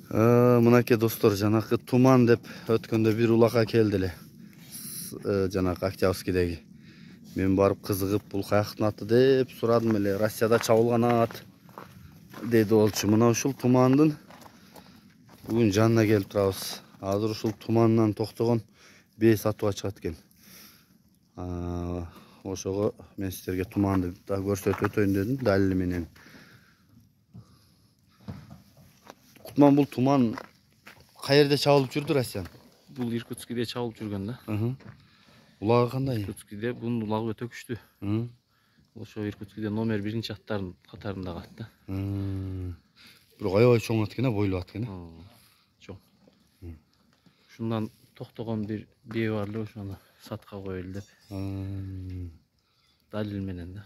Мынакей достор, жанакы туман деп өткөндө бир улакка келди эле. Жанакы Октябрьскийдеги. Мен барып кызыгып, бул каяктын аты деп сурадым эле. Россияда чабылган ат деди болчу. Мына ушул тумандын бүгүн жанына келип турабыз. Азыр ушул тумандан токтогон бээ сатууга чыгат экен. Ошого мен сиздерге туманды да көрсөтүп өтөйүн дедим, далили менен. Кутман, бул туман каерде чабылып жүрдү Россиян? Бул Иркутскийде чабылып жүргөн да. Улагы кандай? Иркутскийде бунун улагы өтө күчтүү. Ошо Иркутскийде номер 1 аттардын катарында калат да. Бирок аябай чоң ат экен, бойлуу ат экен. Чоң. Ушундан токтогон бир бээ бар эле, ошону сатка коелу деп. Далил менен да.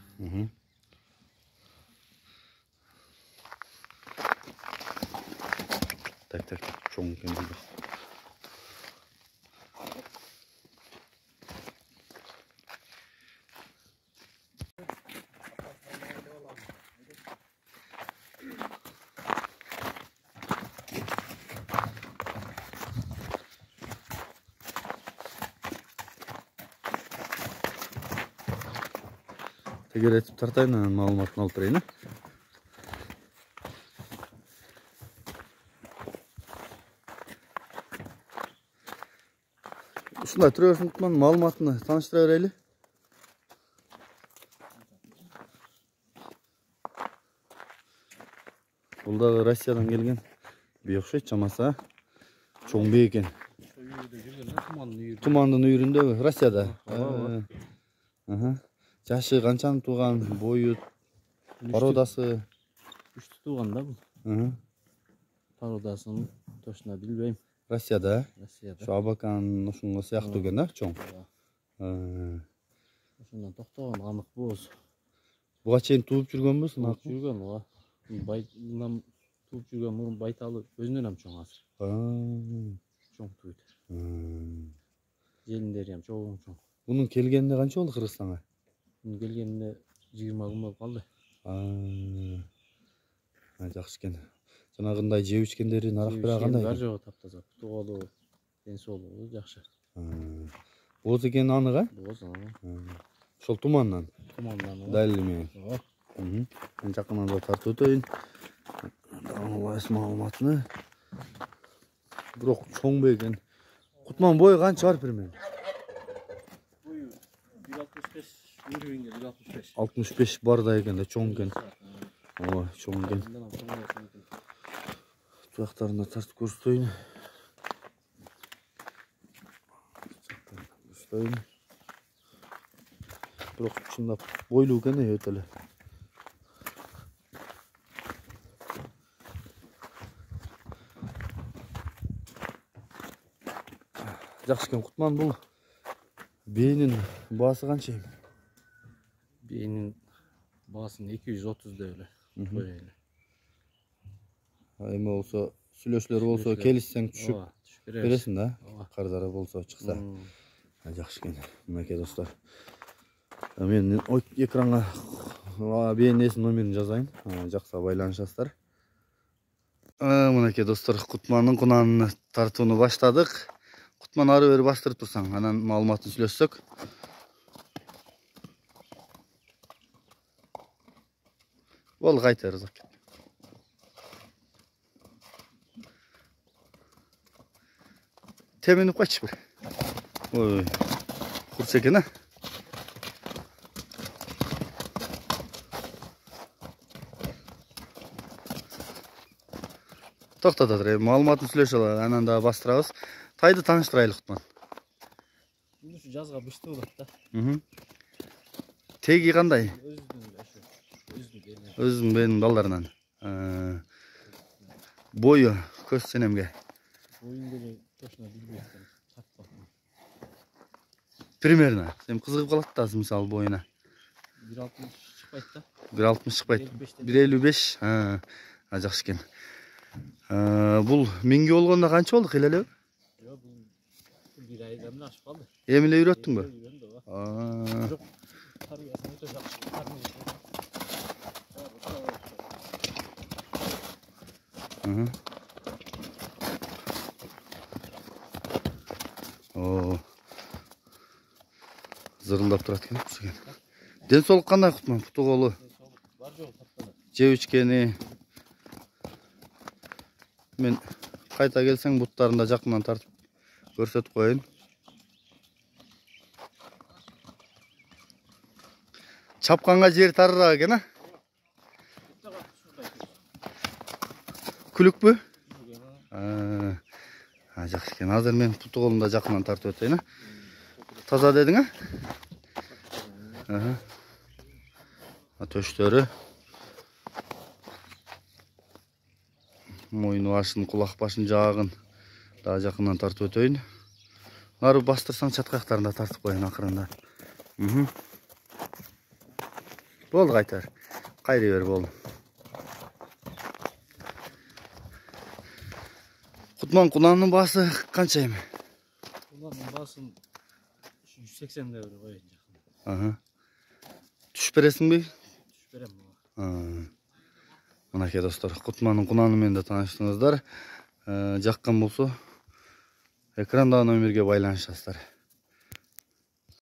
Так, чоң экен бул. Тегеретип тартайын, анан маалыматын алып берейин. Ушундай түрөсүн Кутман, маалыматыны тааныштыра берели. Бул дагы Россиядан келген бээ окшойт, чамасы, чоң бээ экен. Тумандын үйүрүндө, Россияда. Жашы канчаны тууган, бою, породасы күчтүү тууган да бул. Породасын точно билбейм. Россияда? Россияда. Şu Абакан ошонго сыяктуу экен да, чоң. Ошондон токтогон анык боз. Буга чейин тууп жүргөнбү, сынак? Жүргөн ооба. Мындан тууп жүргөн мурун байталы өзүнөн ham чоң азыр. Чоң тууйт. Желиндери ham чоң. Бунун келгенине канча болду Кыргызстанга? Бунун келгенине 20 күн болуп калды. Жакшы экен. Жанагындай жеп ичкендери нарак бере кандай? Бар жогу таптаза. Туголуу, ден соолугу жакшы. Боз экен анык, Боз. Ошол тумандан. Далили менен. Мен жакындан да тартып өтөйүн. Алайс маалыматыны. Бирок чоң бээ экен. Кутман, бою канча бар примерно? Бою 1.65, уровеньге 1.65. 65 барда экен да, чоң экен. Ой, чоң экен. Туяктарына тартып көрсөтөйүн. Бирок чындап бойлуу экен, өтө эле. Жакшы экен. Кутман, бул бээнин баасы канча? Бээнин баасын 230 деп эле коелу. Эми болсо, сүйлөшүүлөр болсо, келишсең түшүп бересиң да? Кардары болсо чыкса. Жакшы экен. Мынакей достор. Мен экранга бээнин номерин жазайын. Жакса байланышасыздар. Мынакей достор, Кутмандын кунанын тартууну баштадык. Кутман, ары бери бастырып турсаң, анан маалыматын сүйлөшсөк. Болду, кайта ырзак. Теминип кайчы бир. Ой, курс экен, а? Токтото тур, маалыматын сүйлөшүп алалы, анан да бастырабыз. Тайды тааныштырайлы, Кутман. Ушу жазга бышты болот да. Теги кандай? Өзүнүн Өзүнүн бээнин балдарынан. Бою көз сенемге. Боюн точно билбейм. Примерно. Сен кызыгып калат да, мисалы боюна. 1.60 чыкпайт да. 1.60 чыкпайт. 1.55. Жакшы экен. Бул миңге болгондо канча болду, кыйла элеби? Жок, бул 1 айдан ашып калды. Эми эле үйрөттүңбү? Жок. Тарбиясын өтө жакшы. О. Зырылдап турат экен кушеген. Ден соолук кандай Кутман? Путу колу. Бар жок таптана. Жеп ичкени. Мен кайта келсең буттарын да жакындан тартып көрсөтүп коеюн. Чапканга жер тарыраак экен, а? Күлүкпү? Жакшы экен. Азыр мен путу колумда жакындан тартып өтөйүн, а? Таза дедиң, а? Төштөрү. Мойну башын, кулак башын, жаагын да жакындан тартып өтөйүн. Нары бастырсаң чаткаяктарын да тартып коеюн акырында. Болду кайтар. Кайры бер болду. Кутман, кунанын баасы канча эми? Кунанын баасын 180 деп коеюн жакын. Түш бересиңби? Түш берем. Мынакей достор, Кутманын кунаны менен да тааныштыңыздар. Жаккан болсо экрандагы номерге байланышасыздар.